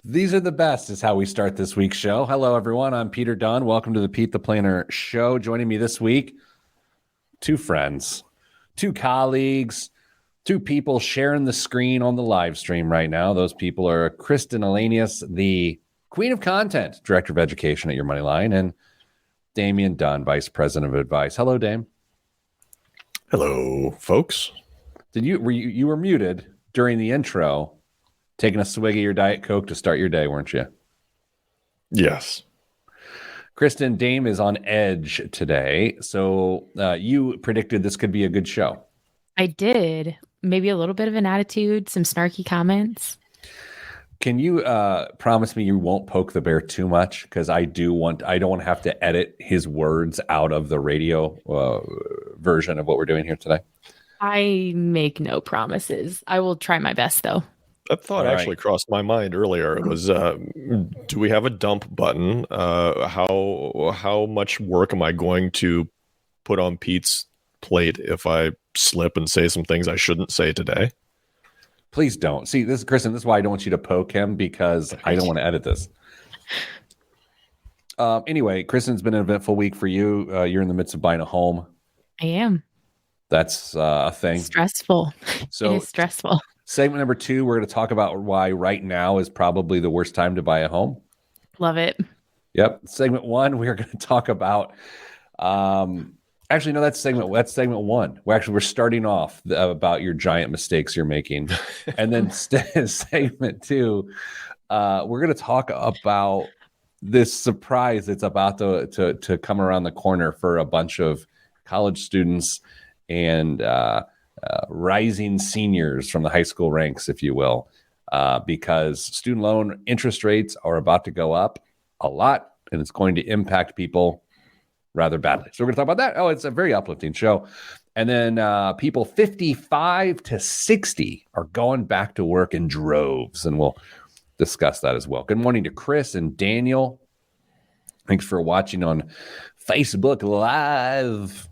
These are the best is how we start this week's show. Hello, everyone. I'm Peter Dunn. Welcome to the Pete the Planner Show. Joining me this week, two friends, two colleagues, two people sharing the screen on the live stream right now. Those people are Kristen Elanius, the Queen of Content, Director of Education at Your Moneyline, and Damian Dunn, Vice President of Advice. Hello, Dame. Hello, folks. You were muted during the intro, taking a swig of your Diet Coke to start your day, weren't you? Yes. Kristen, Dame is on edge today, so you predicted this could be a good show. I did. Maybe a little bit of an attitude, some snarky comments. Can you promise me you won't poke the bear too much? Because I don't want to have to edit his words out of the radio version of what we're doing here today. I make no promises. I will try my best, though. That thought actually crossed my mind earlier. It was, do we have a dump button? How much work am I going to put on Pete's plate if I slip and say some things I shouldn't say today? Please don't. See, this is Kristen. This is why I don't want you to poke him, because I don't want to edit this. Anyway, Kristen's been an eventful week for you. You're in the midst of buying a home. I am. That's a thing. Stressful. So it is stressful. Segment number 2, we're going to talk about why right now is probably the worst time to buy a home. Love it. Yep. Segment 1, we're going to talk about. Actually, no, that's segment 1. We're starting off about your giant mistakes you're making, and then segment 2, we're going to talk about this surprise that's about to come around the corner for a bunch of college students and rising seniors from the high school ranks, if you will, because student loan interest rates are about to go up a lot, and it's going to impact people rather badly. So we're going to talk about that. Oh, it's a very uplifting show. And then people 55 to 60 are going back to work in droves, and we'll discuss that as well. Good morning to Chris and Daniel. Thanks for watching on Facebook Live.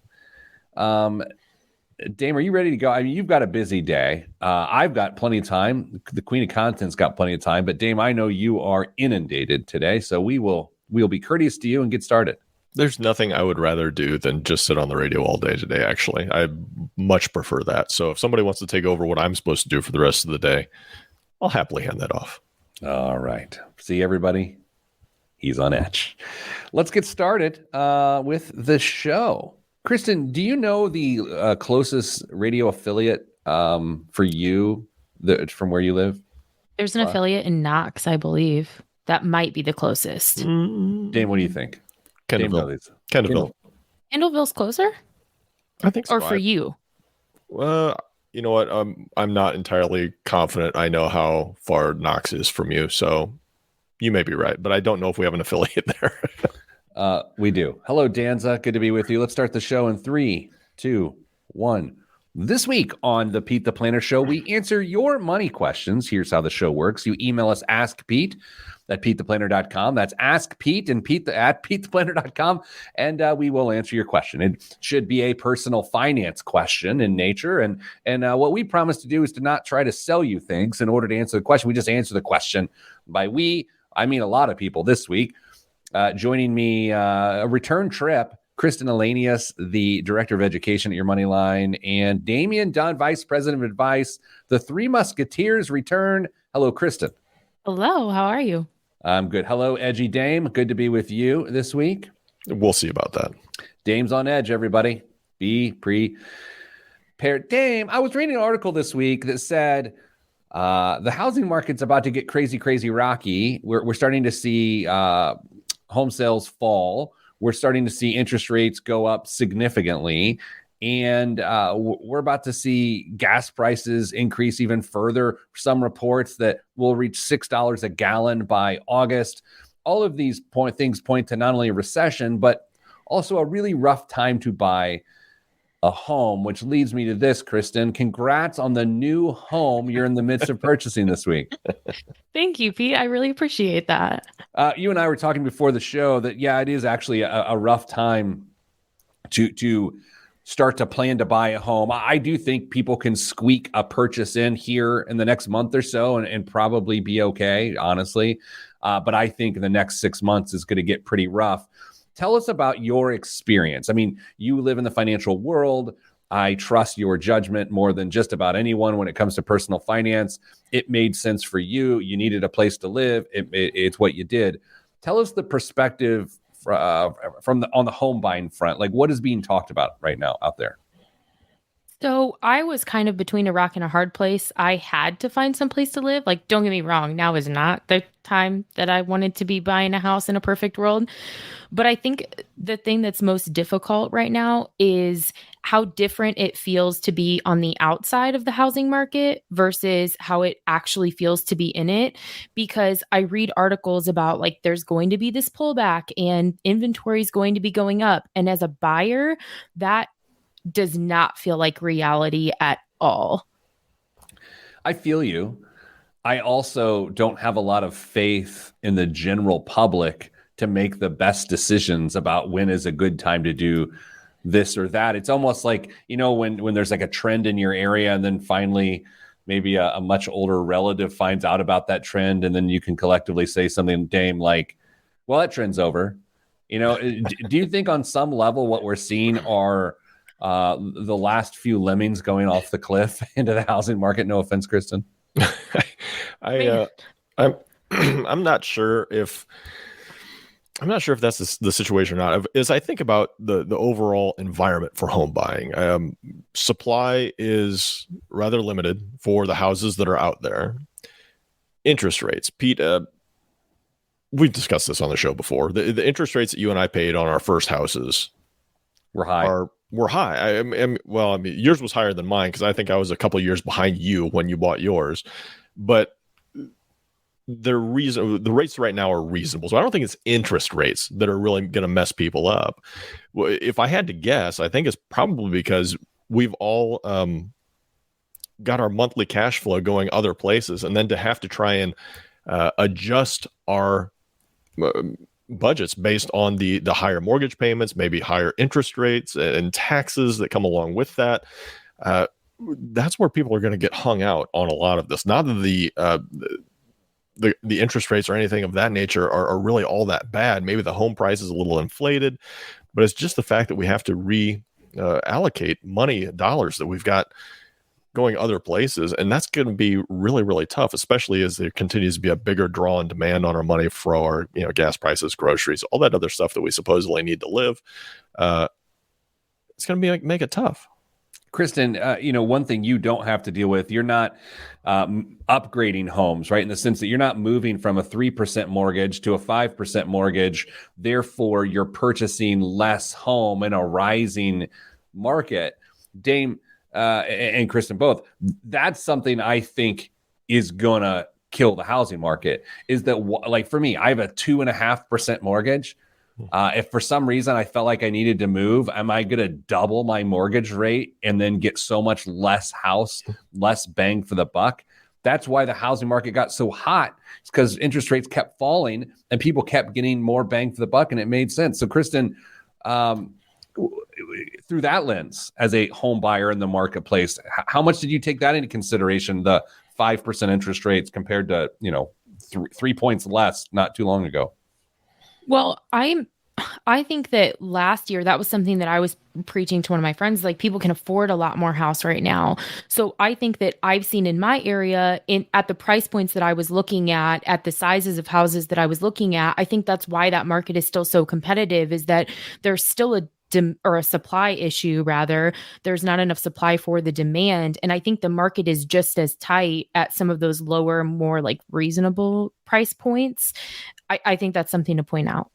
Dame, are you ready to go? I mean, you've got a busy day. I've got plenty of time. The Queen of Content's got plenty of time. But Dame, I know you are inundated today, so we'll be courteous to you and get started. There's nothing I would rather do than just sit on the radio all day today, actually. I much prefer that. So if somebody wants to take over what I'm supposed to do for the rest of the day, I'll happily hand that off. All right. See, everybody? He's on edge. Let's get started with the show. Kristen, do you know the closest radio affiliate for you from where you live? There's an affiliate in Knox, I believe. That might be the closest. Dane, what do you think? Kendallville. Kendallville's closer? I think so. Or for you? You know what? I'm not entirely confident I know how far Knox is from you, so you may be right, but I don't know if we have an affiliate there. We do. Hello, Danza. Good to be with you. Let's start the show in 3, 2, 1. This week on the Pete the Planner Show, we answer your money questions. Here's how the show works. You email us Ask Pete at PeteThePlanner.com. That's Ask Pete and at PeteThePlanner.com, and we will answer your question. It should be a personal finance question in nature, and what we promise to do is to not try to sell you things in order to answer the question. We just answer the question. By we, I mean a lot of people this week. Joining me, a return trip, Kristen Elanius, the Director of Education at Your Moneyline, and Damian Dunn, Vice President of Advice. The Three Musketeers return. Hello, Kristen. Hello, how are you? I'm good. Hello, Edgy Dame. Good to be with you this week. We'll see about that. Dame's on edge, everybody. Be prepared. Dame, I was reading an article this week that said the housing market's about to get crazy, crazy rocky. We're starting to see home sales fall. We're starting to see interest rates go up significantly. And we're about to see gas prices increase even further. Some reports that will reach $6 a gallon by August. All of these things point to not only a recession, but also a really rough time to buy a home, which leads me to this, Kristen. Congrats on the new home you're in the midst of purchasing this week. Thank you, Pete. I really appreciate that. You and I were talking before the show that, yeah, it is actually a rough time to start to plan to buy a home. I do think people can squeak a purchase in here in the next month or so and probably be okay, honestly. But I think the next 6 months is going to get pretty rough. Tell us about your experience. I mean, you live in the financial world. I trust your judgment more than just about anyone when it comes to personal finance. It made sense for you. You needed a place to live. It's what you did. Tell us the perspective on the home buying front. Like, what is being talked about right now out there? So I was kind of between a rock and a hard place. I had to find some place to live. Like, don't get me wrong, now is not the time that I wanted to be buying a house in a perfect world. But I think the thing that's most difficult right now is how different it feels to be on the outside of the housing market versus how it actually feels to be in it. Because I read articles about like there's going to be this pullback and inventory is going to be going up. And as a buyer, that does not feel like reality at all. I feel you. I also don't have a lot of faith in the general public to make the best decisions about when is a good time to do this or that. It's almost like, when there's like a trend in your area and then finally maybe a much older relative finds out about that trend, and then you can collectively say something, Dame, like, well, that trend's over. Do you think on some level what we're seeing are the last few lemmings going off the cliff into the housing market? No offense, Kristen. I'm I'm not sure if that's the situation or not. As I think about the overall environment for home buying, supply is rather limited for the houses that are out there. Interest rates, Pete. We've discussed this on the show before. The interest rates that you and I paid on our first houses were high. Were high. Yours was higher than mine because I think I was a couple of years behind you when you bought yours. But the rates right now are reasonable. So I don't think it's interest rates that are really going to mess people up. If I had to guess, I think it's probably because we've all got our monthly cash flow going other places, and then to have to try and adjust our budgets based on the higher mortgage payments, maybe higher interest rates and taxes that come along with that. That's where people are going to get hung out on a lot of this. Not that the interest rates or anything of that nature are really all that bad. Maybe the home price is a little inflated, but it's just the fact that we have to allocate dollars that we've got going other places. And that's going to be really, really tough, especially as there continues to be a bigger draw and demand on our money for our, gas prices, groceries, all that other stuff that we supposedly need to live. It's going to make it tough. Kristen, one thing you don't have to deal with, you're not upgrading homes, right? In the sense that you're not moving from a 3% mortgage to a 5% mortgage. Therefore, you're purchasing less home in a rising market. Dame and Kristen both, that's something I think is going to kill the housing market. Is that, like, for me, I have a 2.5% mortgage. If for some reason I felt like I needed to move, am I going to double my mortgage rate and then get so much less bang for the buck? That's why the housing market got so hot. It's because interest rates kept falling and people kept getting more bang for the buck, and it made sense. So, Kristen, through that lens, as a home buyer in the marketplace, how much did you take that into consideration, the 5% interest rates compared to 3 points less not too long ago? Well, I think that last year that was something that I was preaching to one of my friends, like people can afford a lot more house right now. So I think that I've seen in my area at the price points that I was looking at the sizes of houses that I was looking at, I think that's why that market is still so competitive, is that there's still a supply issue, rather. There's not enough supply for the demand. And I think the market is just as tight at some of those lower, more like reasonable price points. I think that's something to point out.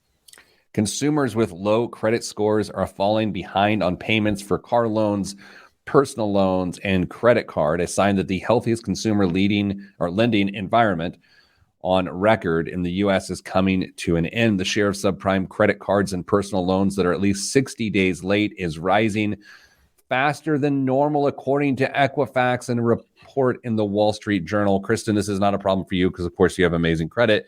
Consumers with low credit scores are falling behind on payments for car loans, personal loans, and credit card, a sign that the healthiest consumer lending environment on record in the U.S. is coming to an end. The share of subprime credit cards and personal loans that are at least 60 days late is rising faster than normal, according to Equifax and a report in the Wall Street Journal. Kristen, this is not a problem for you because, of course, you have amazing credit.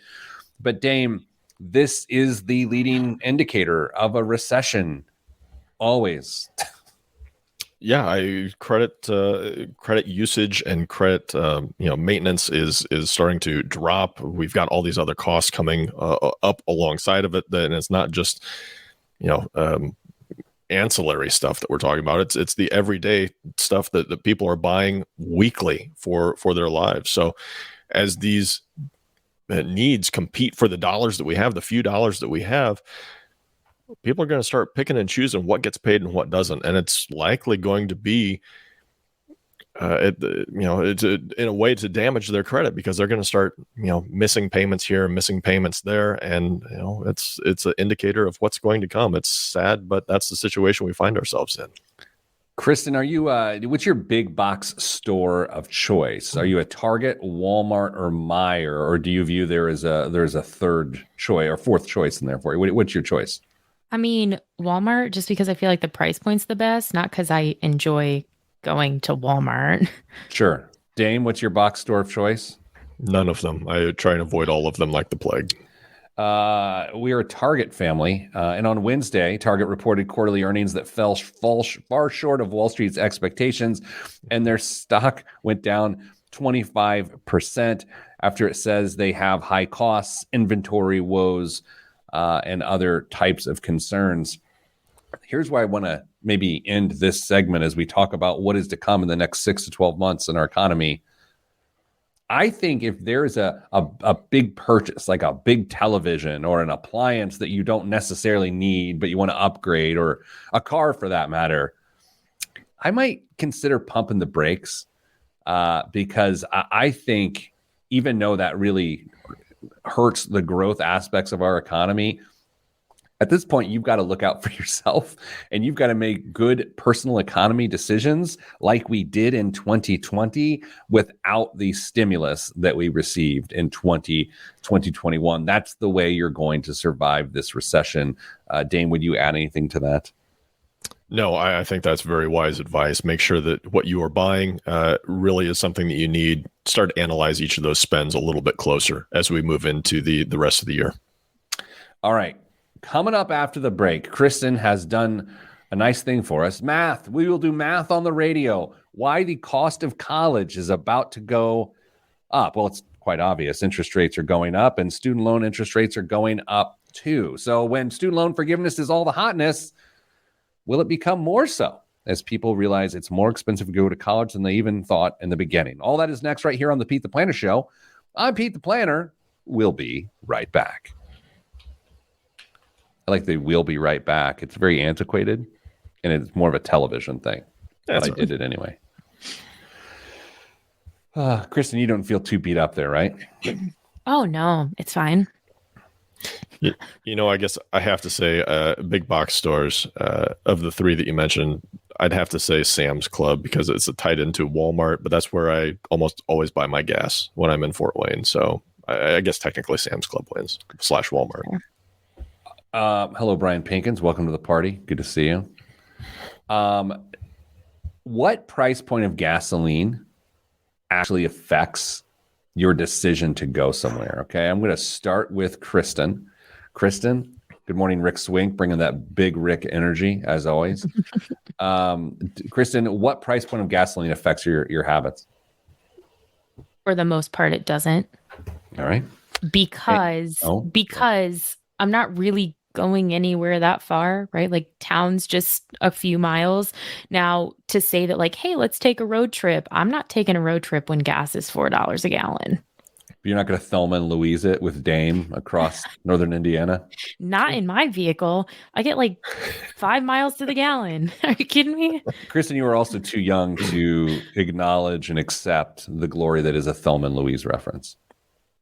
But Dame, this is the leading indicator of a recession. Always. I credit usage and credit maintenance is starting to drop. We've got all these other costs coming up alongside of it, and it's not just ancillary stuff that we're talking about. It's the everyday stuff that people are buying weekly for their lives. So as these needs compete for the dollars that we have, the few dollars that we have, people are going to start picking and choosing what gets paid and what doesn't, and it's likely going to be, it's in a way to damage their credit, because they're going to start, missing payments here, missing payments there, and it's an indicator of what's going to come. It's sad, but that's the situation we find ourselves in. Kristen, are you? What's your big box store of choice? Are you a Target, Walmart, or Meijer, or do you view there's a third choice or fourth choice in there for you? What's your choice? I mean, Walmart, just because I feel like the price point's the best, not because I enjoy going to Walmart. Sure. Dame, what's your box store of choice? None of them. I try and avoid all of them like the plague. We are a Target family. And on Wednesday, Target reported quarterly earnings that fell far short of Wall Street's expectations, and their stock went down 25% after it says they have high costs, inventory woes, and other types of concerns. Here's why I want to maybe end this segment as we talk about what is to come in the next 6 to 12 months in our economy. I think if there's a big purchase, like a big television or an appliance that you don't necessarily need, but you want to upgrade, or a car for that matter, I might consider pumping the brakes, because I think, even though that really hurts the growth aspects of our economy, at this point, you've got to look out for yourself, and you've got to make good personal economy decisions like we did in 2020 without the stimulus that we received in 2021. That's the way you're going to survive this recession. Dane, would you add anything to that? No, I think that's very wise advice. Make sure that what you are buying really is something that you need. Start to analyze each of those spends a little bit closer as we move into the rest of the year. All right. Coming up after the break, Kristen has done a nice thing for us. Math. We will do math on the radio. Why the cost of college is about to go up. Well, it's quite obvious. Interest rates are going up, and student loan interest rates are going up too. So when student loan forgiveness is all the hotness, will it become more so as people realize it's more expensive to go to college than they even thought in the beginning? All that is next right here on the Pete the Planner Show. I'm Pete the Planner. We'll be right back. I like the "we'll be right back." It's very antiquated, and it's more of a television thing. But I did it anyway. Kristen, you don't feel too beat up there, right? Oh, no, it's fine. I guess I have to say, big box stores, of the three that you mentioned, I'd have to say Sam's Club, because it's tied into Walmart, but that's where I almost always buy my gas when I'm in Fort Wayne. So I guess technically Sam's Club wins / Walmart. Hello, Brian Pinkins. Welcome to the party. Good to see you. What price point of gasoline actually affects your decision to go somewhere? Okay, I'm going to start with Kristen. Kristen, good morning, Rick Swink, bringing that big Rick energy as always. Kristen, what price point of gasoline affects your habits? For the most part, it doesn't. All right. Because I'm not really going anywhere that far, right? Like, town's just a few miles. Now, to say that, like, hey, let's take a road trip. I'm not taking a road trip when gas is $4 a gallon. You're not going to Thelma and Louise it with Dame across northern Indiana? Not in my vehicle. I get like 5 miles to the gallon. Are you kidding me? Kristen, you are also too young to acknowledge and accept the glory that is a Thelma and Louise reference.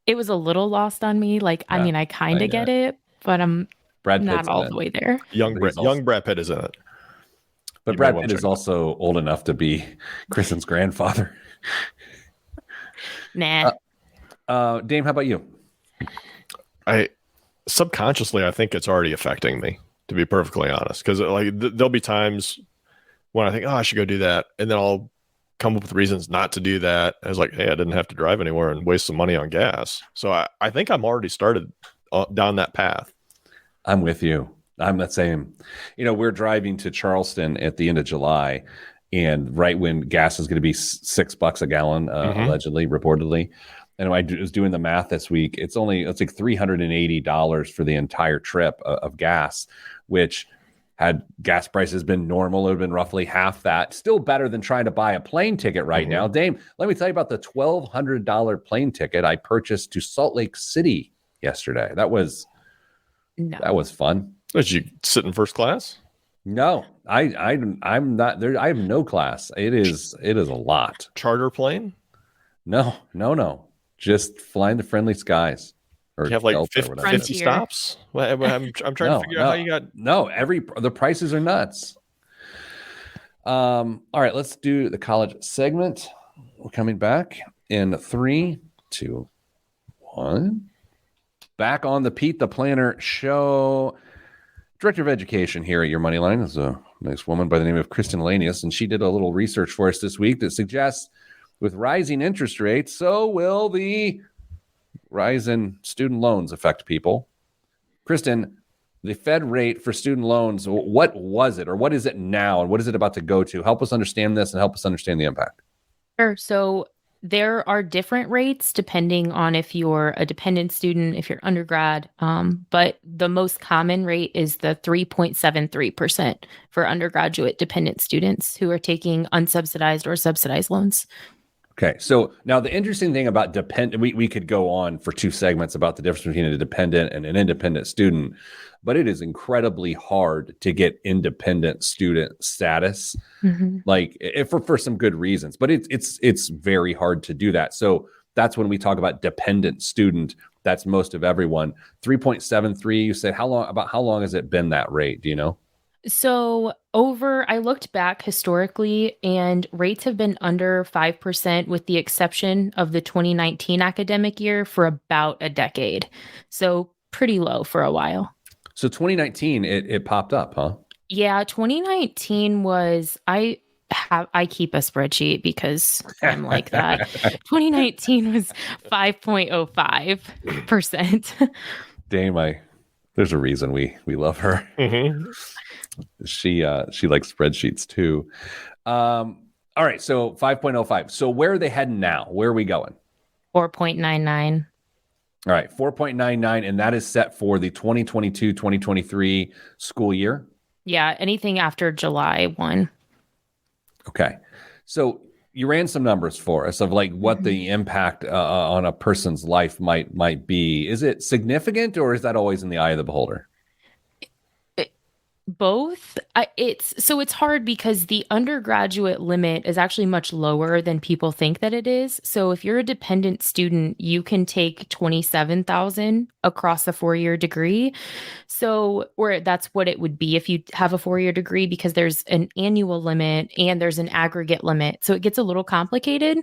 It was a little lost on me. Like, yeah, I mean, I kind of get it, but I'm not all the way there. Young Brad Pitt is in it. But Brad Pitt is also old enough to be Kristen's grandfather. Nah. Dame, how about you? Subconsciously, I think it's already affecting me, to be perfectly honest. Because there'll be times when I think, I should go do that, and then I'll come up with reasons not to do that. I was like, hey, I didn't have to drive anywhere and waste some money on gas. So I think I'm already started down that path. I'm with you. I'm the same. We're driving to Charleston at the end of July, and right when gas is going to be $6 a gallon, allegedly, reportedly. And I was doing the math this week. It's like $380 for the entire trip of gas, which had gas prices been normal, it would have been roughly half that. Still better than trying to buy a plane ticket right now. Dame, let me tell you about the $1,200 plane ticket I purchased to Salt Lake City yesterday. That was fun. Did you sit in first class? No, I'm not there. I have no class. It is a lot. Charter plane? No. Just flying the friendly skies. You have like 50 stops? Well, I'm trying to figure out how you got. No, the prices are nuts. All right, let's do the college segment. We're coming back in 3, 2, 1. Back on the Pete the Planner show. Director of Education here at Your Moneyline is a nice woman by the name of Kristen Lanius, and she did a little research for us this week that suggests with rising interest rates, so will the rise in student loans affect people. Kristen, the Fed rate for student loans, what was it or what is it now and what is it about to go to? Help us understand this and help us understand the impact. Sure. So there are different rates depending on if you're a dependent student, if you're undergrad, but the most common rate is the 3.73% for undergraduate dependent students who are taking unsubsidized or subsidized loans. Okay, so now the interesting thing about dependent, we could go on for 2 segments about the difference between a dependent and an independent student, but it is incredibly hard to get independent student status, like for some good reasons, but it's very hard to do that. So that's when we talk about dependent student. That's most of everyone. 3.73. You said how long has it been that rate? Do you know? So I looked back historically and rates have been under 5% with the exception of the 2019 academic year for about a decade. So pretty low for a while. So 2019, it popped up, huh? Yeah, 2019 was, I keep a spreadsheet because I'm like that. 2019 was 5.05%. Dame, there's a reason we love her. She likes spreadsheets too. All right, so 5.05. So where are they heading now? Where are we going? 4.99. All right, 4.99, and that is set for the 2022-2023 school year? Yeah, anything after July 1. Okay. So you ran some numbers for us of like what the impact on a person's life might be. Is it significant or is that always in the eye of the beholder? Both. It's hard because the undergraduate limit is actually much lower than people think that it is. So if you're a dependent student, you can take $27,000 across a 4-year degree. Or that's what it would be if you have a 4-year degree, because there's an annual limit and there's an aggregate limit. So it gets a little complicated.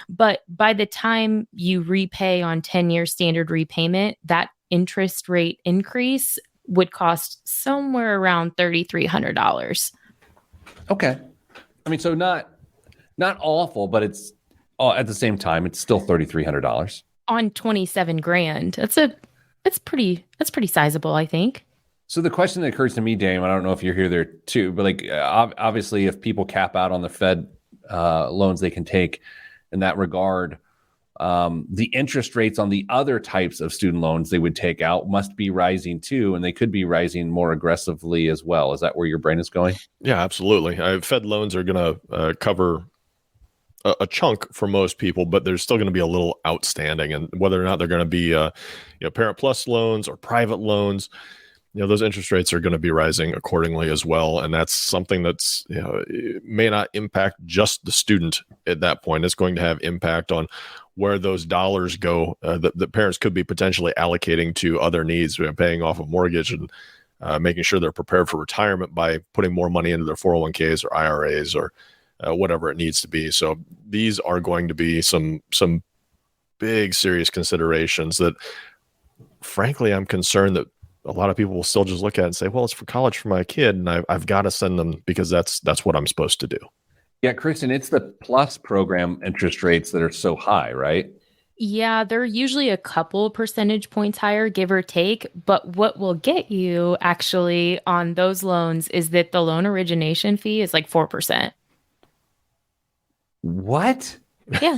But by the time you repay on 10-year standard repayment, that interest rate increase would cost somewhere around $3,300. Okay. I mean, so not awful, but it's at the same time, it's still $3,300 on $27,000. That's pretty sizable, I think. So the question that occurs to me, Dame, I don't know if you're here there too, but like obviously if people cap out on the Fed loans they can take in that regard, the interest rates on the other types of student loans they would take out must be rising too, and they could be rising more aggressively as well. Is that where your brain is going? Yeah, absolutely. Fed loans are going to cover a chunk for most people, but there's still going to be a little outstanding. And whether or not they're going to be Parent Plus loans or private loans, those interest rates are going to be rising accordingly as well. And that's something that's, it may not impact just the student at that point. It's going to have impact on where those dollars go that parents could be potentially allocating to other needs, paying off a mortgage and making sure they're prepared for retirement by putting more money into their 401ks or IRAs or whatever it needs to be. So these are going to be some big, serious considerations that, frankly, I'm concerned that a lot of people will still just look at it and say, well, it's for college for my kid, and I've got to send them because that's what I'm supposed to do. Yeah, Kristen, it's the PLUS program interest rates that are so high, right? Yeah, they're usually a couple percentage points higher, give or take. But what will get you actually on those loans is that the loan origination fee is like 4%. What? Yeah.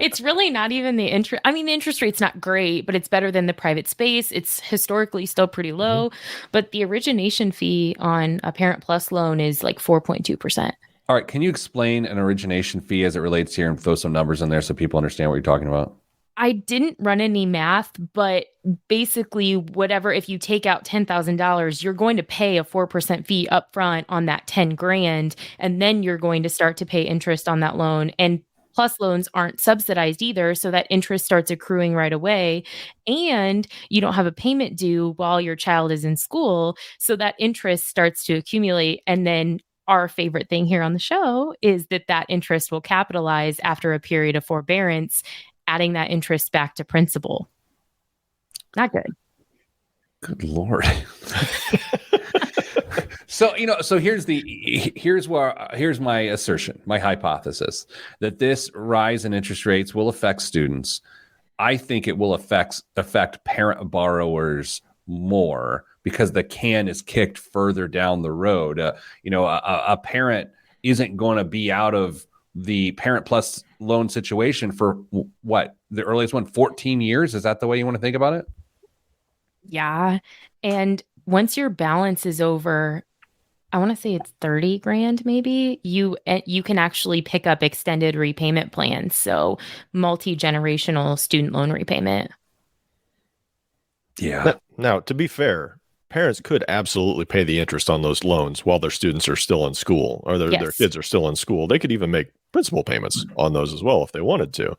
It's really not even the interest. I mean, the interest rate's not great, but it's better than the private space. It's historically still pretty low, but the origination fee on a Parent Plus loan is like 4.2%. All right. Can you explain an origination fee as it relates here and throw some numbers in there so people understand what you're talking about? I didn't run any math, but basically, whatever, if you take out $10,000, you're going to pay a 4% fee up front on that 10 grand, and then you're going to start to pay interest on that loan. And plus loans aren't subsidized either, so that interest starts accruing right away. And you don't have a payment due while your child is in school, so that interest starts to accumulate. And then our favorite thing here on the show is that interest will capitalize after a period of forbearance, adding that interest back to principal. Not good. Good Lord. So, here's my assertion, my hypothesis that this rise in interest rates will affect students. I think it will affect parent borrowers more because the can is kicked further down the road. A parent isn't going to be out of the Parent Plus loan situation for what? The earliest one, 14 years? Is that the way you want to think about it? Yeah. And once your balance is over, I want to say it's 30 grand, maybe, you can actually pick up extended repayment plans. So multi-generational student loan repayment. Yeah. Now, to be fair, parents could absolutely pay the interest on those loans while their students are still in school or their kids are still in school. They could even make principal payments on those as well if they wanted to.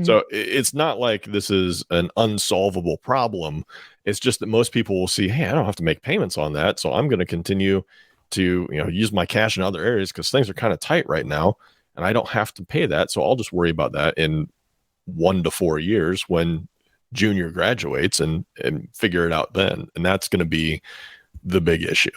So it's not like this is an unsolvable problem. It's just that most people will see, hey, I don't have to make payments on that, so I'm going to continue to use my cash in other areas because things are kind of tight right now, and I don't have to pay that. So I'll just worry about that in 1 to 4 years when junior graduates and figure it out then. And that's going to be the big issue.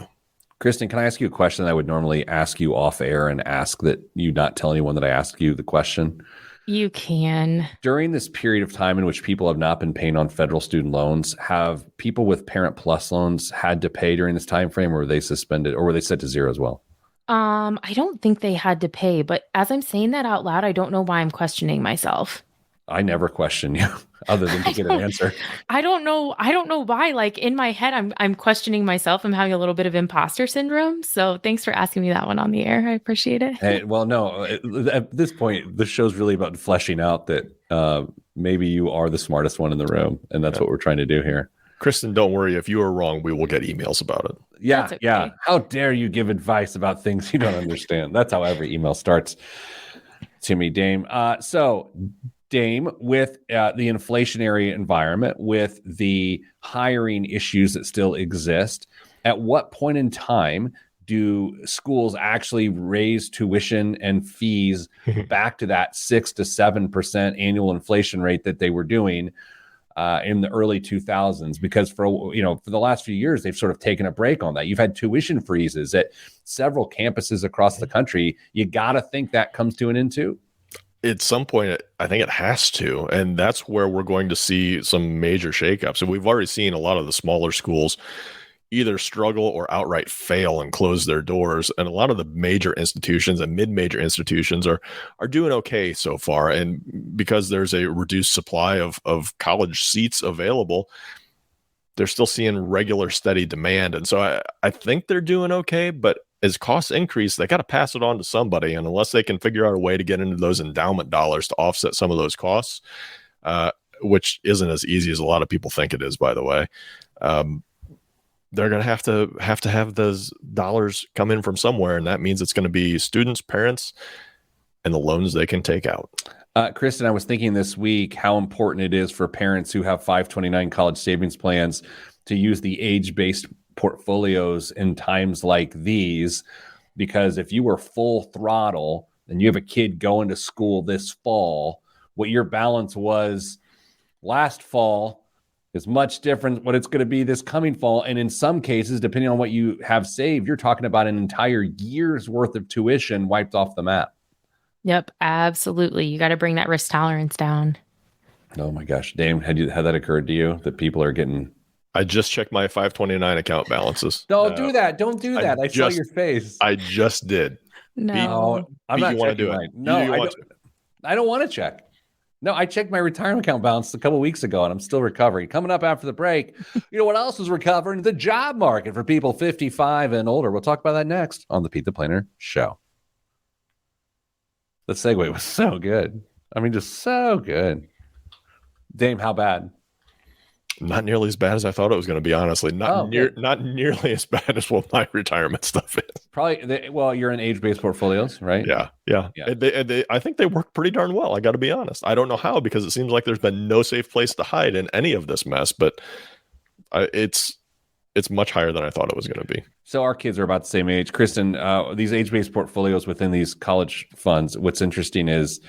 Kristen, can I ask you a question I would normally ask you off air and ask that you not tell anyone that I asked you the question? You can. During this period of time in which people have not been paying on federal student loans, have people with Parent Plus loans had to pay during this time frame, or were they suspended, or were they set to zero as well? I don't think they had to pay, but as I'm saying that out loud, I don't know why I'm questioning myself. I never question you other than to get an answer. I don't know why. Like in my head, I'm questioning myself. I'm having a little bit of imposter syndrome. So thanks for asking me that one on the air. I appreciate it. Hey, well, no, at this point, the show's really about fleshing out that maybe you are the smartest one in the room. And that's what we're trying to do here. Kristen, don't worry. If you are wrong, we will get emails about it. Yeah, okay. Yeah. How dare you give advice about things you don't understand? That's how every email starts to me, Dame. Dame, with the inflationary environment, with the hiring issues that still exist, at what point in time do schools actually raise tuition and fees back to that 6 to 7% annual inflation rate that they were doing in the early 2000s? Because for the last few years, they've sort of taken a break on that. You've had tuition freezes at several campuses across the country. You got to think that comes to an end too. At some point, I think it has to, and that's where we're going to see some major shakeups. And we've already seen a lot of the smaller schools either struggle or outright fail and close their doors. And a lot of the major institutions and mid-major institutions are doing okay so far. And because there's a reduced supply of college seats available, they're still seeing regular, steady demand. And so I think they're doing okay, but as costs increase, they got to pass it on to somebody. And unless they can figure out a way to get into those endowment dollars to offset some of those costs, which isn't as easy as a lot of people think it is, by the way, they're going to have those dollars come in from somewhere. And that means it's going to be students, parents, and the loans they can take out. Kristen, I was thinking this week how important it is for parents who have 529 college savings plans to use the age-based portfolios in times like these, because if you were full throttle and you have a kid going to school this fall, what your balance was last fall is much different what it's going to be this coming fall. And in some cases, depending on what you have saved, you're talking about an entire year's worth of tuition wiped off the map. Yep, absolutely. You got to bring that risk tolerance down. Oh my gosh, Dame, had that occurred to you that people are getting... I just checked my 529 account balances. Don't do that. Don't do that. I saw your face. I just did. No. I'm Pete, not you want to checking do it? mine. No, I don't want to check. No, I checked my retirement account balance a couple weeks ago, and I'm still recovering. Coming up after the break, you know what else is recovering? The job market for people 55 and older. We'll talk about that next on the Pete the Planner Show. The segue was so good. I mean, just so good. Dame, how bad? Not nearly as bad as I thought it was going to be, honestly. Not nearly as bad as what my retirement stuff is. Probably. Well, you're in age-based portfolios, right? Yeah. I think they work pretty darn well. I got to be honest. I don't know how, because it seems like there's been no safe place to hide in any of this mess, but it's much higher than I thought it was going to be. So our kids are about the same age. Kristen, these age-based portfolios within these college funds, what's interesting is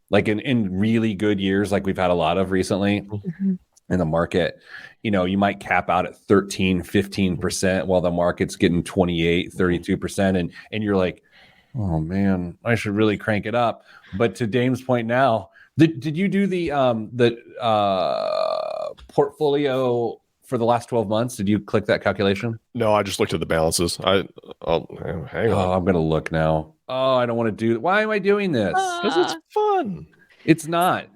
like in really good years, like we've had a lot of recently in the market, you know, you might cap out at 13, 15% while the market's getting 28, 32%. And you're like, oh man, I should really crank it up. But to Dame's point now, did you do the portfolio for the last 12 months? Did you click that calculation? No, I just looked at the balances. Hang on. I'm going to look now. Oh, I don't want to do. Why am I doing this? Because it's fun. It's not.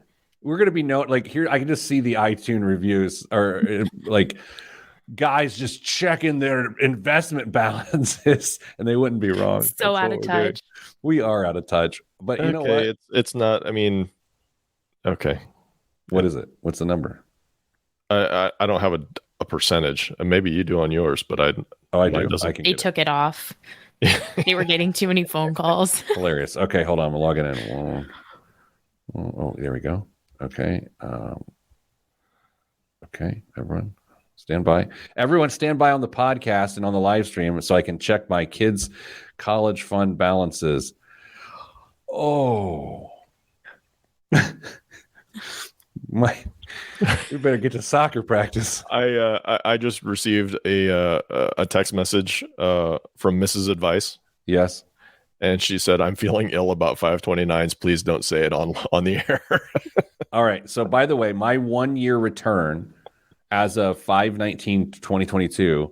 We're going to be like here. I can just see the iTunes reviews or like guys just checking their investment balances, and they wouldn't be wrong. So out of touch. We are out of touch. But you know what? It's not. I mean, okay. What is it? What's the number? I don't have a percentage. Maybe you do on yours, but I do. They took it off. They were getting too many phone calls. Hilarious. Okay, hold on. I'm logging in. Oh, there we go. Okay. Okay, everyone stand by. Everyone stand by on the podcast and on the live stream so I can check my kids' college fund balances. Oh. We better get to soccer practice. I just received a text message from Mrs. Advice. Yes. And she said, I'm feeling ill about 529s. Please don't say it on the air. All right. So, by the way, my 1 year return as of 5/19/2022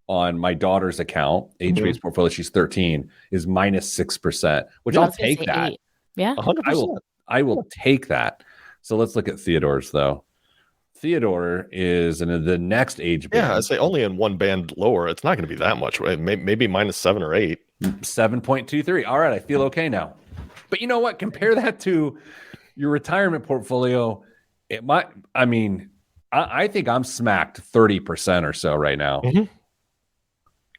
on my daughter's account, age-based portfolio, she's 13, is minus 6%, which I'll take that. 8. Yeah. 100%. I will take that. So let's look at Theodore's, though. Theodore is in the next age band. Yeah, I'd say only in one band lower. It's not going to be that much. Right? Maybe minus 7 or 8. 7.23. All right, I feel okay now. But you know what? Compare that to your retirement portfolio. I think I'm smacked 30% or so right now. Mm-hmm.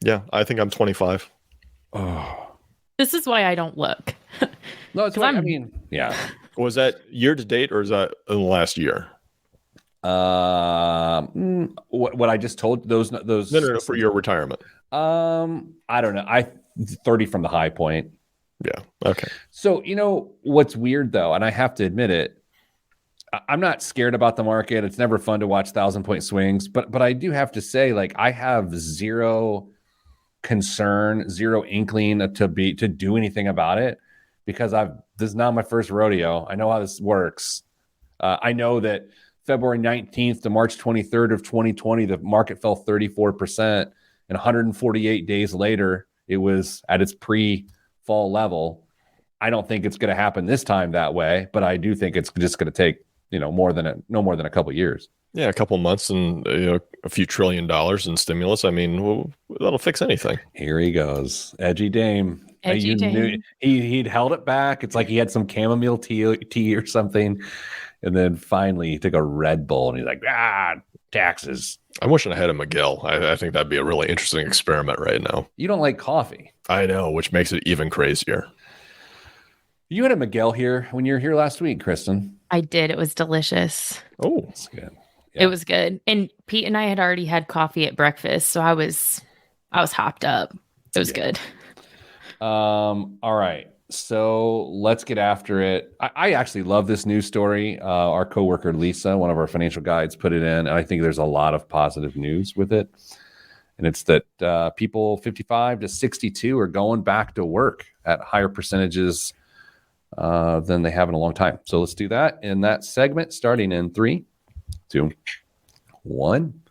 Yeah, I think I'm 25. Oh. This is why I don't look. No, it's why, yeah. Was that year to date or is that in the last year? What I just told those No, for your retirement. I don't know. 30 from the high point. Yeah. Okay. So, you know, what's weird though, and I have to admit it, I'm not scared about the market. It's never fun to watch 1,000-point swings, but I do have to say, like, I have zero concern, zero inkling to do anything about it because this is not my first rodeo. I know how this works. I know that February 19th to March 23rd of 2020, the market fell 34%, and 148 days later, it was at its pre-fall level. I don't think it's going to happen this time that way, but I do think it's just going to take, no more than a couple of years. Yeah, a couple of months and a few $1 trillion in stimulus. I mean, that'll fix anything. Here he goes, edgy Dame. Edgy Dame. Knew he'd held it back. It's like he had some chamomile tea or something, and then finally he took a Red Bull and he's like, taxes. I'm wishing I had a Miguel. I think that'd be a really interesting experiment right now. You don't like coffee. I know, which makes it even crazier. You had a Miguel here when you were here last week, Kristen. I did. It was delicious. Oh, that's good. Yeah. It was good. And Pete and I had already had coffee at breakfast, so I was hopped up. It was good. All right. So let's get after it. I actually love this news story. Our coworker Lisa, one of our financial guides, put it in, and I think there's a lot of positive news with it. And it's that people 55 to 62 are going back to work at higher percentages than they have in a long time. So let's do that in that segment, starting in 3, 2, 1.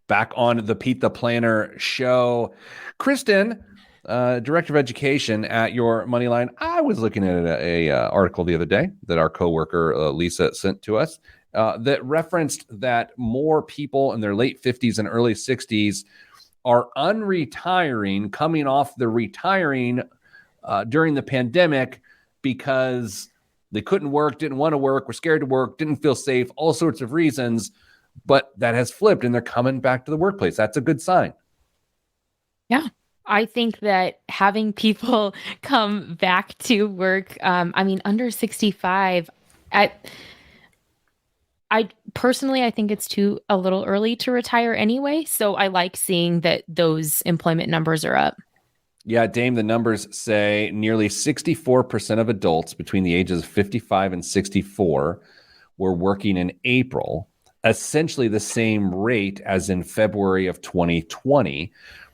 Back on the Pete the Planner Show. Kristen, Director of Education at your Moneyline. I was looking at a article the other day that our coworker Lisa sent to us that referenced that more people in their late 50s and early 60s are unretiring, coming off the retiring during the pandemic because they couldn't work, didn't want to work, were scared to work, didn't feel safe, all sorts of reasons. But that has flipped and they're coming back to the workplace. That's a good sign. Yeah. I think that having people come back to work, under 65, I personally, I think it's a little early to retire anyway. So I like seeing that those employment numbers are up. Yeah, Dame, the numbers say nearly 64% of adults between the ages of 55 and 64 were working in April, essentially the same rate as in February of 2020.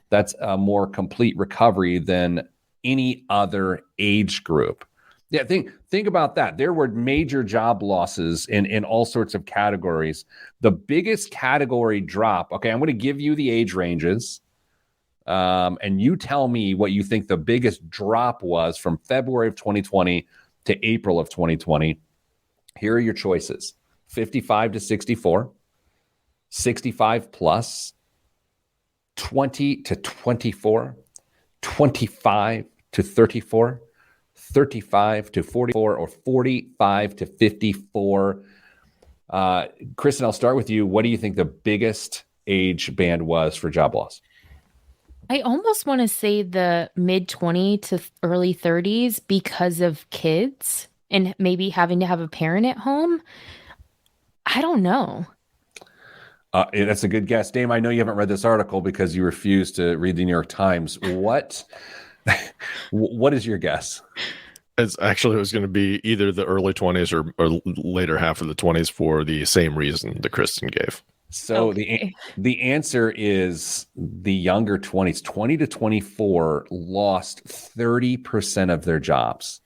That's a more complete recovery than any other age group. Yeah, think about that. There were major job losses in all sorts of categories. The biggest category drop, okay, I'm going to give you the age ranges, and you tell me what you think the biggest drop was from February of 2020 to April of 2020. Here are your choices: 55 to 64, 65 plus, 20 to 24, 25 to 34, 35 to 44, or 45 to 54. Kristen, I'll start with you. What do you think the biggest age band was for job loss? I almost want to say the mid 20 to early 30s because of kids and maybe having to have a parent at home. I don't know. That's a good guess. Dame, I know you haven't read this article because you refused to read the New York Times. What is your guess? It was going to be either the early 20s or later half of the 20s for the same reason that Kristen gave. So okay. The answer is the younger 20s. 20 to 24 lost 30% of their jobs.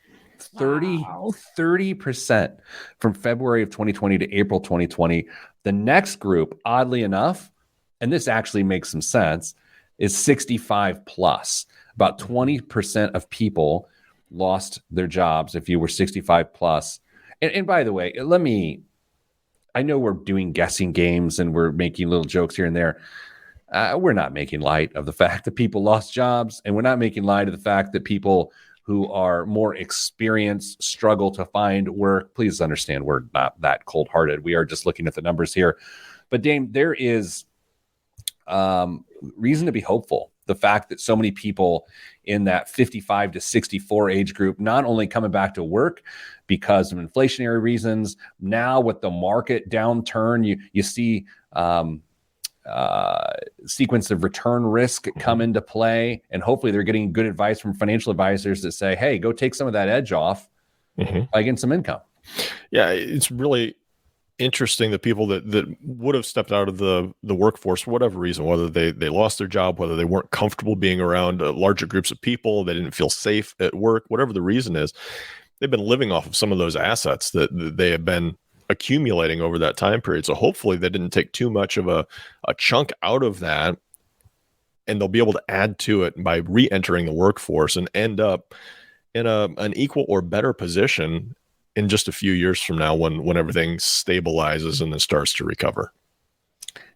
30% from February of 2020 to April 2020. The next group, oddly enough, and this actually makes some sense, is 65 plus. About 20% of people lost their jobs if you were 65 plus. And by the way, I know we're doing guessing games and we're making little jokes here and there. We're not making light of the fact that people lost jobs, and we're not making light of the fact that people who are more experienced struggle to find work. Please understand, we're not that cold-hearted. We are just looking at the numbers here. But Dame, there is reason to be hopeful. The fact that so many people in that 55 to 64 age group, not only coming back to work because of inflationary reasons, now with the market downturn, you see sequence of return risk come into play, and hopefully they're getting good advice from financial advisors that say, hey, go take some of that edge off by getting some income. Yeah, it's really interesting that people that would have stepped out of the workforce for whatever reason, whether they lost their job, whether they weren't comfortable being around larger groups of people, they didn't feel safe at work, whatever the reason is, they've been living off of some of those assets that they have been accumulating over that time period. So hopefully they didn't take too much of a chunk out of that, and they'll be able to add to it by re-entering the workforce and end up in an equal or better position in just a few years from now when everything stabilizes and then starts to recover.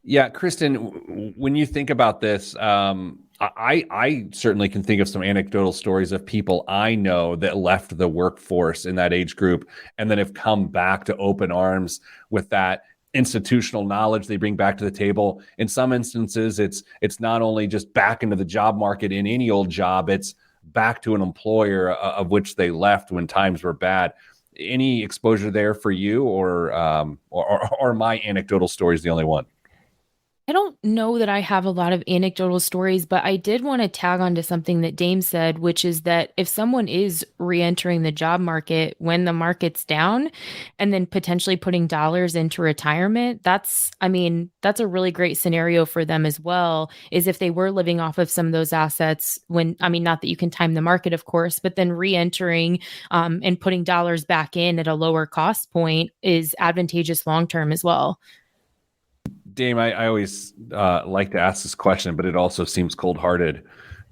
Yeah, Kristen, when you think about this, I certainly can think of some anecdotal stories of people I know that left the workforce in that age group and then have come back to open arms with that institutional knowledge they bring back to the table. In some instances, it's not only just back into the job market in any old job, it's back to an employer of which they left when times were bad. Any exposure there for you, or my anecdotal story is the only one? I don't know that I have a lot of anecdotal stories, but I did want to tag on to something that Dame said, which is that if someone is re-entering the job market when the market's down and then potentially putting dollars into retirement, that's a really great scenario for them as well, is if they were living off of some of those assets not that you can time the market, of course, but then re-entering and putting dollars back in at a lower cost point is advantageous long-term as well. Dame, I always like to ask this question, but it also seems cold-hearted.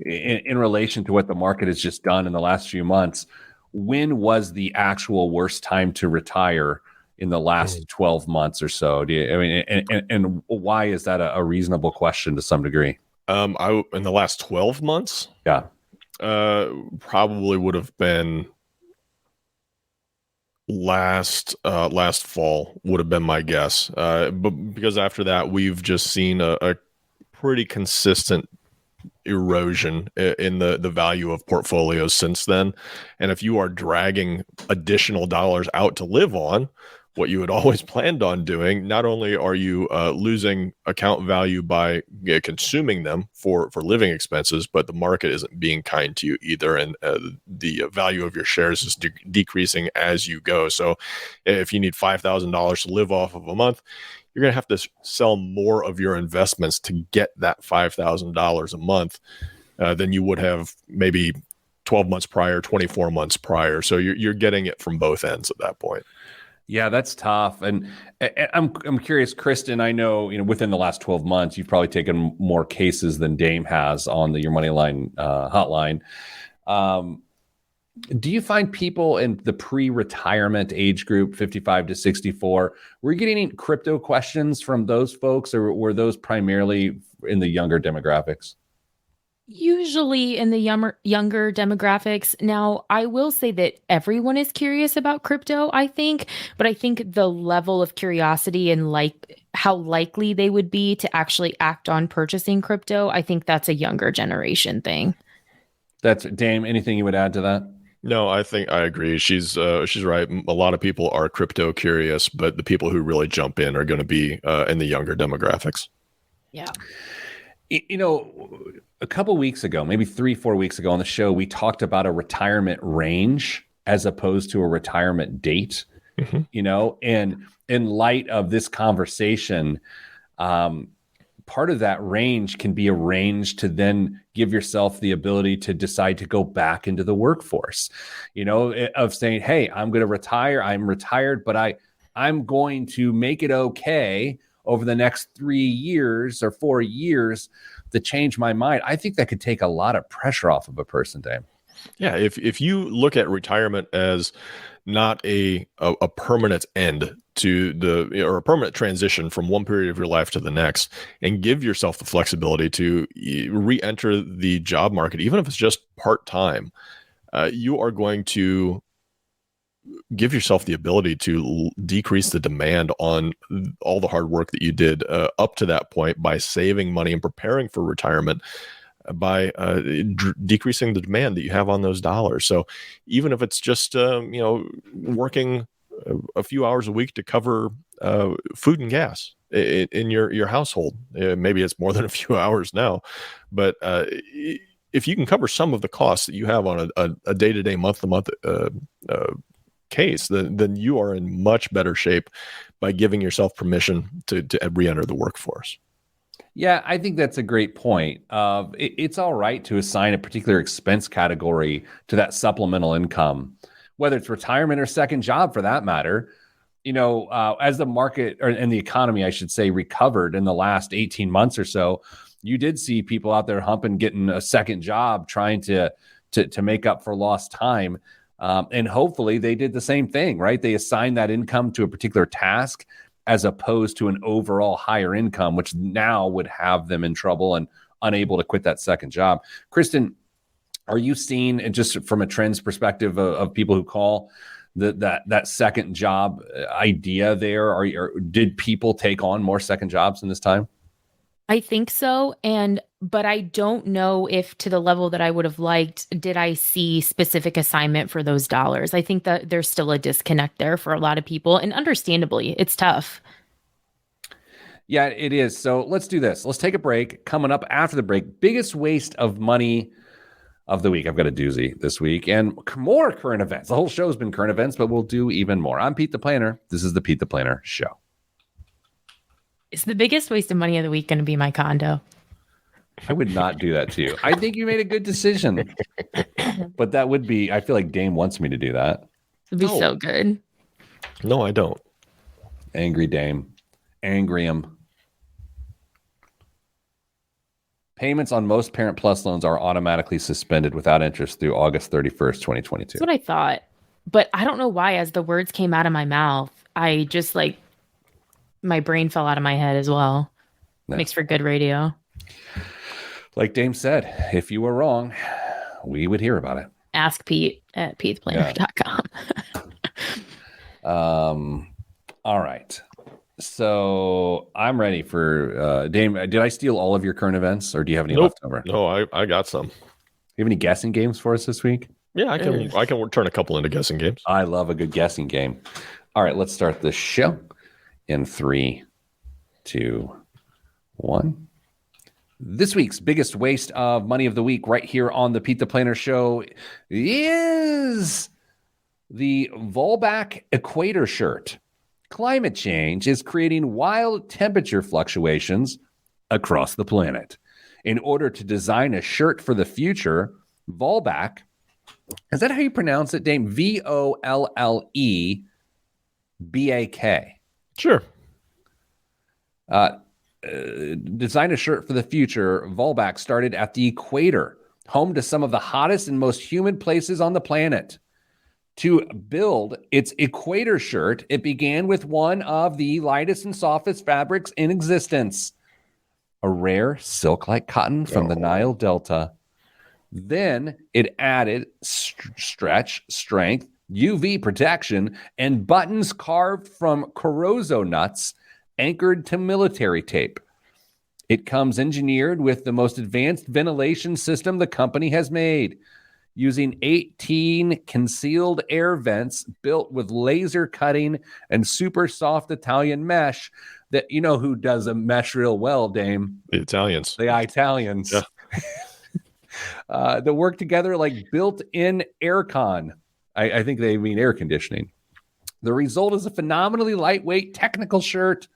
in relation to what the market has just done in the last few months, when was the actual worst time to retire in the last 12 months or so? And why is that a reasonable question to some degree? In the last 12 months, Yeah, probably would have been last fall would have been my guess. But because after that, we've just seen a pretty consistent erosion in the value of portfolios since then. And if you are dragging additional dollars out to live on, what you had always planned on doing, not only are you losing account value by consuming them for living expenses, but the market isn't being kind to you either, and the value of your shares is decreasing as you go. So if you need $5,000 to live off of a month, you're going to have to sell more of your investments to get that $5,000 a month than you would have maybe 12 months prior, 24 months prior. So you're getting it from both ends at that point. Yeah, that's tough. And I'm curious, Kristen, I know, within the last 12 months, you've probably taken more cases than Dame has on Your Money Line hotline. Do you find people in the pre-retirement age group, 55 to 64, were you getting any crypto questions from those folks, or were those primarily in the younger demographics? Usually in the younger demographics. Now, I will say that everyone is curious about crypto, I think, but I think the level of curiosity and how likely they would be to actually act on purchasing crypto, I think that's a younger generation thing. That's Dame. Anything you would add to that? No, I think I agree. She's right. A lot of people are crypto curious, but the people who really jump in are going to be in the younger demographics. Yeah. A couple weeks ago, maybe 3-4 weeks ago on the show, we talked about a retirement range as opposed to a retirement date. And in light of this conversation, part of that range can be arranged to then give yourself the ability to decide to go back into the workforce, of saying, hey, I'm going to retire. I'm retired, but I'm going to make it okay over the next 3 years or 4 years to change my mind. I think that could take a lot of pressure off of a person, Dave. Yeah, if you look at retirement as not a permanent end to or a permanent transition from one period of your life to the next, and give yourself the flexibility to re-enter the job market, even if it's just part-time, you are going to give yourself the ability to decrease the demand on all the hard work that you did up to that point by saving money and preparing for retirement, by decreasing the demand that you have on those dollars. So even if it's just working a few hours a week to cover food and gas in your household, maybe it's more than a few hours now, but if you can cover some of the costs that you have on a day-to-day, month-to-month case, then you are in much better shape by giving yourself permission to re-enter the workforce. Yeah, I think that's a great point. It's all right to assign a particular expense category to that supplemental income, whether it's retirement or second job for that matter. As the market and the economy, I should say, recovered in the last 18 months or so, you did see people out there humping, getting a second job, trying to make up for lost time. And hopefully they did the same thing, right? They assigned that income to a particular task as opposed to an overall higher income, which now would have them in trouble and unable to quit that second job. Kristen, are you seeing, and just from a trends perspective of people who call that second job idea there, or did people take on more second jobs in this time? I think so. But I don't know if to the level that I would have liked, did I see specific assignment for those dollars? I think that there's still a disconnect there for a lot of people, and understandably, it's tough. Yeah, it is. So let's do this. Let's take a break. Coming up after the break, biggest waste of money of the week. I've got a doozy this week, and more current events. The whole show's been current events, but we'll do even more. I'm Pete the Planner. This is the Pete the Planner Show. Is the biggest waste of money of the week going to be my condo? I would not do that to you. I think you made a good decision. But that would be, I feel like Dame wants me to do that. It'd be so good. No, I don't. Angry Dame. Angry him. Payments on most Parent Plus loans are automatically suspended without interest through August 31st, 2022. That's what I thought. But I don't know why, as the words came out of my mouth, I just like my brain fell out of my head as well. No. Makes for good radio. Like Dame said, if you were wrong, we would hear about it. Ask Pete at PetePlanner.com. All right. So I'm ready for Dame. Did I steal all of your current events, or do you have any left over? No, I got some. Do you have any guessing games for us this week? Yeah, I can turn a couple into guessing games. I love a good guessing game. All right, let's start the show in 3, 2, 1. This week's biggest waste of money of the week, right here on the Pete the Planner Show, is the Volback Equator shirt. Climate change is creating wild temperature fluctuations across the planet. In order to design a shirt for the future, Volback, is that how you pronounce it, Dame? VOLLEBAK. Sure. Design a shirt for the future. Volback started at the equator, home to some of the hottest and most humid places on the planet. To build its equator shirt, it began with one of the lightest and softest fabrics in existence, a rare silk-like cotton from the Nile Delta. Then it added stretch, strength, UV protection, and buttons carved from Corozo nuts anchored to military tape. It comes engineered with the most advanced ventilation system the company has made, using 18 concealed air vents built with laser cutting and super soft Italian mesh. That, you know who does a mesh real well, Dame? The Italians. The Italians. Yeah. That work together like built-in aircon. I think they mean air conditioning. The result is a phenomenally lightweight technical shirt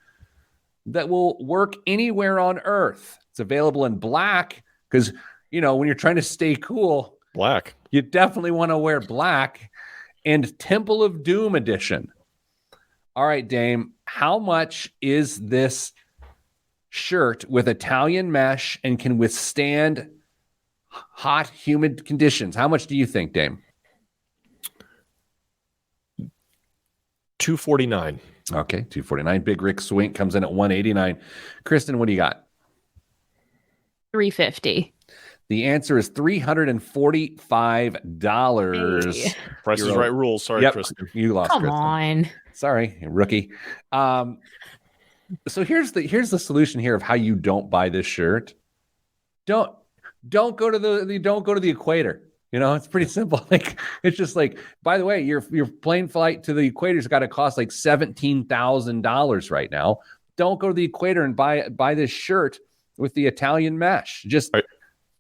that will work anywhere on Earth. It's available in black because, you know, when you're trying to stay cool, Black. you definitely want to wear black, and Temple of Doom edition. All right, Dame, how much is this shirt with Italian mesh and can withstand hot, humid conditions? How much do you think, Dame? $249. Okay, $249. Big Rick Swink comes in at $189. Kristen, what do you got? $350. The answer is $345. Hey. Price is Right rules. Sorry, Kristen. You lost. Come Kristen. on. Sorry, rookie. So here's the solution here of how you don't buy this shirt. Don't go to the equator. You know, it's pretty simple. Like, it's just like, by the way, your plane flight to the equator's got to cost like $17,000 right now. Don't go to the equator and buy this shirt with the Italian mesh. Just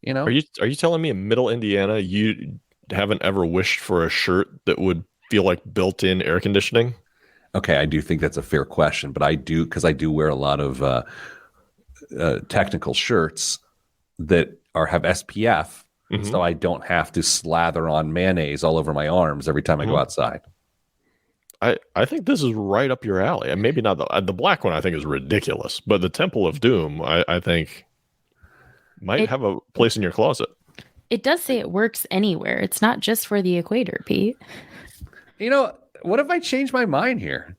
you know, are you telling me in Middle Indiana you haven't ever wished for a shirt that would feel like built-in air conditioning? Okay, I do think that's a fair question, but I do wear a lot of technical shirts that have SPF, so I don't have to slather on mayonnaise all over my arms every time I go outside. I think this is right up your alley. And maybe not the black one. I think is ridiculous, but the Temple of Doom, I think, might have a place in your closet. It does say it works anywhere. It's not just for the equator, Pete. You know, what if I change my mind here?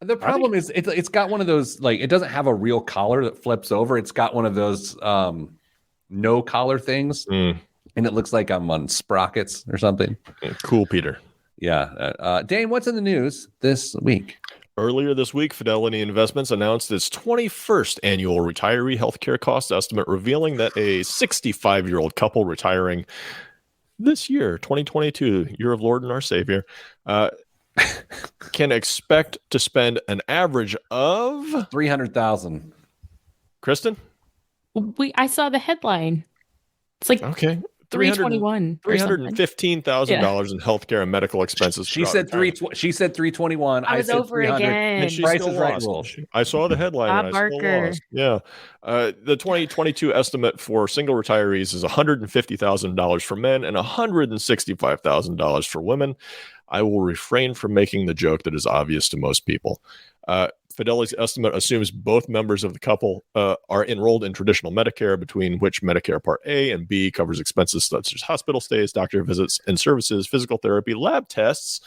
The problem is it's got one of those, like, it doesn't have a real collar that flips over. It's got one of those no collar things, and it looks like I'm on sprockets or something. Cool, Peter. Yeah. Dane, what's in the news this week? Earlier this week, Fidelity Investments announced its 21st annual retiree healthcare cost estimate, revealing that a 65-year-old couple retiring this year, 2022, year of Lord and our Savior, can expect to spend an average of $300,000. Kristen? I saw the headline. It's like okay. $321. $315,000 in healthcare and medical expenses. She said $321. I was said over $300. again. And she Price still is Right lost. rules. I saw the headline. Bob and I still Barker. lost. Yeah. The 2022 estimate for single retirees is $150,000 for men and $165,000 for women. I will refrain from making the joke that is obvious to most people. Fidelity's estimate assumes both members of the couple are enrolled in traditional Medicare, between which Medicare Part A and B covers expenses such as hospital stays, doctor visits and services, physical therapy, lab tests,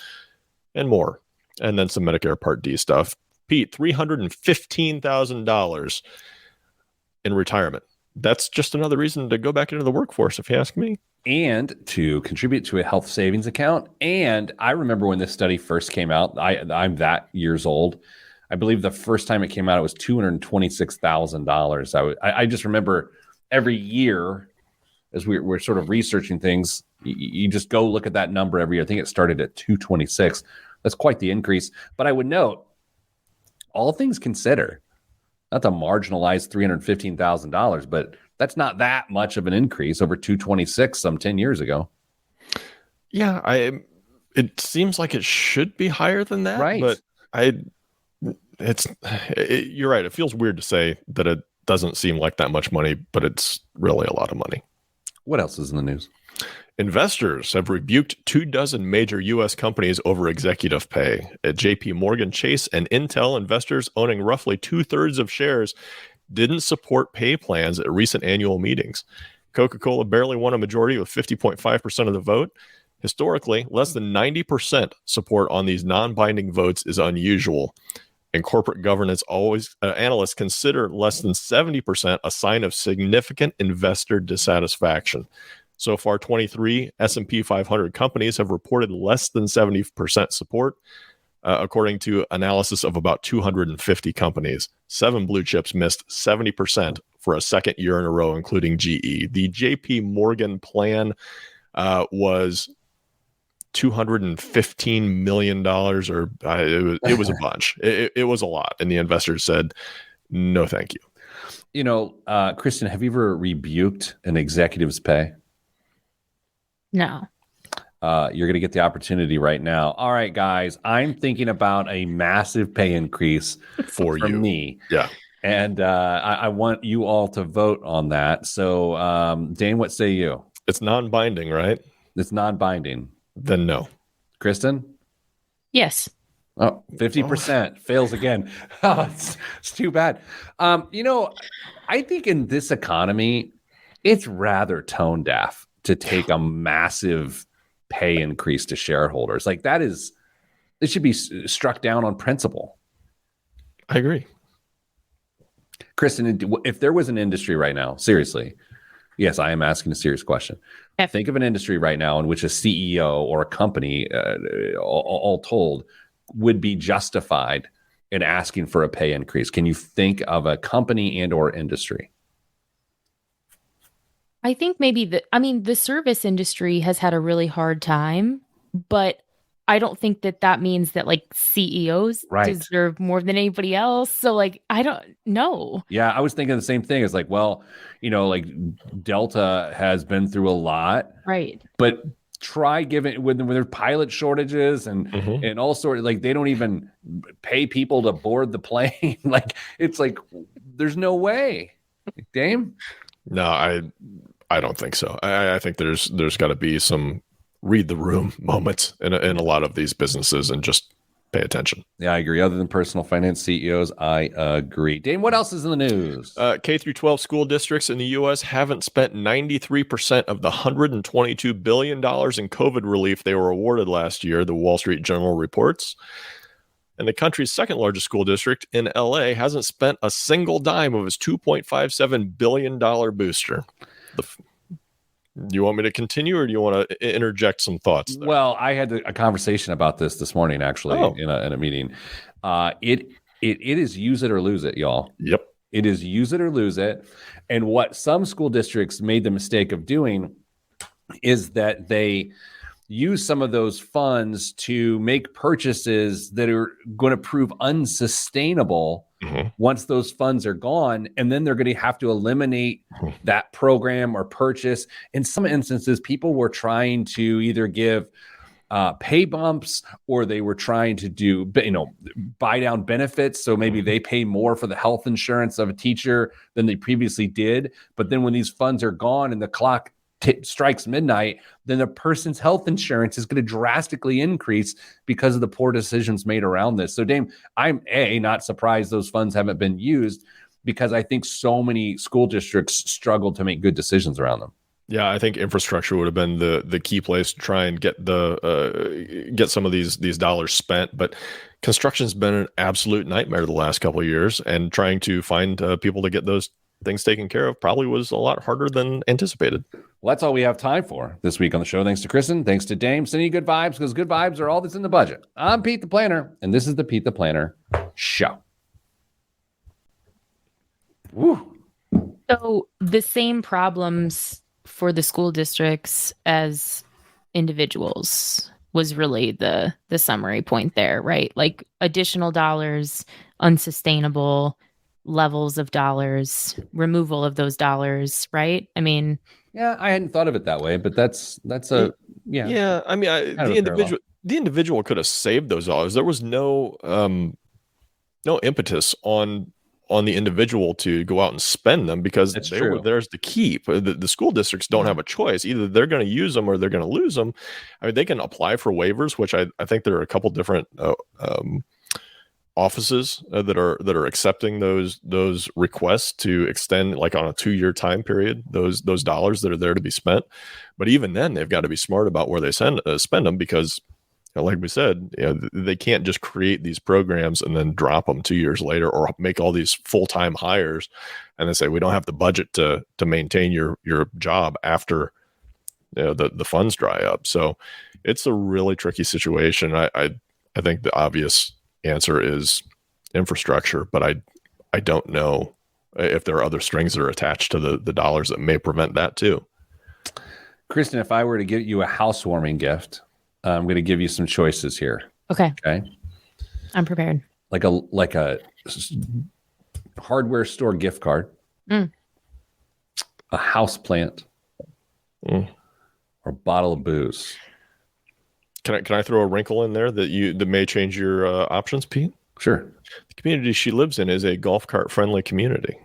and more. And then some Medicare Part D stuff. Pete, $315,000 in retirement. That's just another reason to go back into the workforce, if you ask me. And to contribute to a health savings account. And I remember when this study first came out, I'm that years old. I believe the first time it came out, it was $226,000. I just remember every year as we're sort of researching things, you just go look at that number every year. I think it started at 226. That's quite the increase. But I would note, all things considered, not to marginalize $315,000, but that's not that much of an increase over 226 some 10 years ago. Yeah, it seems like it should be higher than that, right? But you're right. It feels weird to say that it doesn't seem like that much money, but it's really a lot of money. What else is in the news? Investors have rebuked 24 major U.S. companies over executive pay. At J.P. Morgan Chase and Intel, investors owning roughly 2/3 of shares didn't support pay plans at recent annual meetings. Coca-Cola barely won a majority with 50.5% of the vote. Historically, less than 90% support on these non-binding votes is unusual. In corporate governance, analysts consider less than 70% a sign of significant investor dissatisfaction. So far, 23 S&P 500 companies have reported less than 70% support, according to analysis of about 250 companies. 7 blue chips missed 70% for a second year in a row, including GE. The JP Morgan plan was $215 million, or it was a bunch. It was a lot. And the investors said, no, thank you. You know, Kristen, have you ever rebuked an executive's pay? No. You're going to get the opportunity right now. All right, guys, I'm thinking about a massive pay increase for me. Yeah. And I want you all to vote on that. So, Dane, what say you? It's non-binding, right? It's non-binding. Then no. Kristen? Yes. Oh, 50% fails again. Oh, it's too bad. You know, I think in this economy, it's rather tone deaf to take a massive pay increase to shareholders. Like it should be struck down on principle. I agree. Kristen, if there was an industry right now, seriously, yes, I am asking a serious question. Yep. Think of an industry right now in which a CEO or a company, all told, would be justified in asking for a pay increase. Can you think of a company and or industry? I think maybe the service industry has had a really hard time, but I don't think that means that like CEOs deserve more than anybody else. So like, I don't know. Yeah, I was thinking the same thing. It's like, well, you know, like Delta has been through a lot. Right. But try giving when there's pilot shortages and all sorts, like they don't even pay people to board the plane. Like it's like there's no way. Dame? No, I don't think so. I think there's got to be some read the room moments in a lot of these businesses and just pay attention. Yeah, I agree. Other than personal finance CEOs, I agree. Dane, what else is in the news? K through 12 school districts in the U.S. haven't spent 93% of the $122 billion in COVID relief they were awarded last year, the Wall Street Journal reports. And the country's second largest school district in L.A. hasn't spent a single dime of its $2.57 billion booster. Do you want me to continue, or do you want to interject some thoughts there? Well, I had a conversation about this morning, actually, in a meeting. It is use it or lose it, y'all. Yep. It is use it or lose it. And what some school districts made the mistake of doing is that they use some of those funds to make purchases that are going to prove unsustainable once those funds are gone. And then they're going to have to eliminate that program or purchase. In some instances, people were trying to either give pay bumps, or they were trying to do, buy down benefits. So maybe they pay more for the health insurance of a teacher than they previously did. But then when these funds are gone and the clock strikes midnight, then the person's health insurance is going to drastically increase because of the poor decisions made around this. So, Dame, I'm not surprised those funds haven't been used, because I think so many school districts struggled to make good decisions around them. Yeah, I think infrastructure would have been the key place to try and get some of these dollars spent. But construction's been an absolute nightmare the last couple of years, and trying to find people to get those things taken care of probably was a lot harder than anticipated. Well, that's all we have time for this week on the show. Thanks to Kristen. Thanks to Dame. Sending you good vibes, because good vibes are all that's in the budget. I'm Pete the Planner, and this is the Pete the Planner Show. Woo. So the same problems for the school districts as individuals was really the summary point there, right? Like additional dollars, unsustainable levels of dollars, removal of those dollars, right? I mean, yeah, I hadn't thought of it that way, but that's a yeah. I mean, the individual could have saved those dollars. There was no impetus on the individual to go out and spend them, because they were theirs to keep. The school districts don't have a choice. Either they're going to use them or they're going to lose them. I mean, they can apply for waivers, which I think there are a couple different offices that are accepting those requests to extend, like on a 2-year time period, those dollars that are there to be spent. But even then, they've got to be smart about where they spend them, because like we said, they can't just create these programs and then drop them 2 years later, or make all these full-time hires and then say, we don't have the budget to maintain your job after the funds dry up. So it's a really tricky situation. I think the obvious answer is infrastructure, but I don't know if there are other strings that are attached to the dollars that may prevent that too. Kristen, if I were to give you a housewarming gift, I'm going to give you some choices here. Okay. Okay. I'm prepared. Like a hardware store gift card, a house plant, or a bottle of booze. Can I throw a wrinkle in there that may change your options, Pete? Sure. The community she lives in is a golf cart friendly community.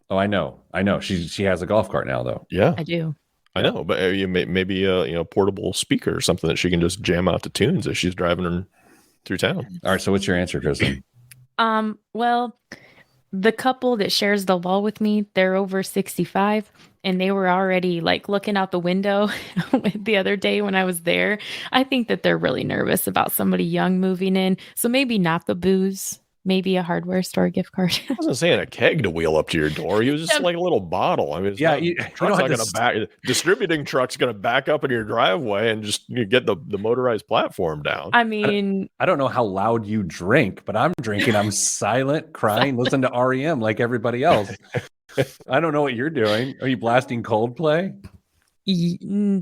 Oh, I know. She has a golf cart now, though. Yeah, I do. I know, but maybe a portable speaker or something that she can just jam out to tunes as she's driving her through town. All right. So what's your answer, Kristen? Well, the couple that shares the wall with me, they're over 65, and they were already like looking out the window the other day when I was there. I think that they're really nervous about somebody young moving in. So maybe not the booze, maybe a hardware store gift card. I wasn't saying a keg to wheel up to your door. He was just like a little bottle. I mean, distributing truck's going to back up in your driveway and just get the motorized platform down. I mean, I don't know how loud you drink, but I'm drinking. I'm silent, crying, listen to REM like everybody else. I don't know what you're doing. Are you blasting Coldplay?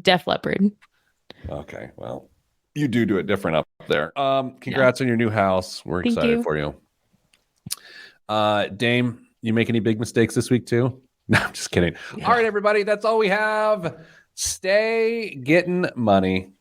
Def Leppard. Okay, well, you do it different up there. Congrats on your new house. We're excited for you. Dame, you make any big mistakes this week too? No, I'm just kidding. All right, everybody, that's all we have. Stay getting money.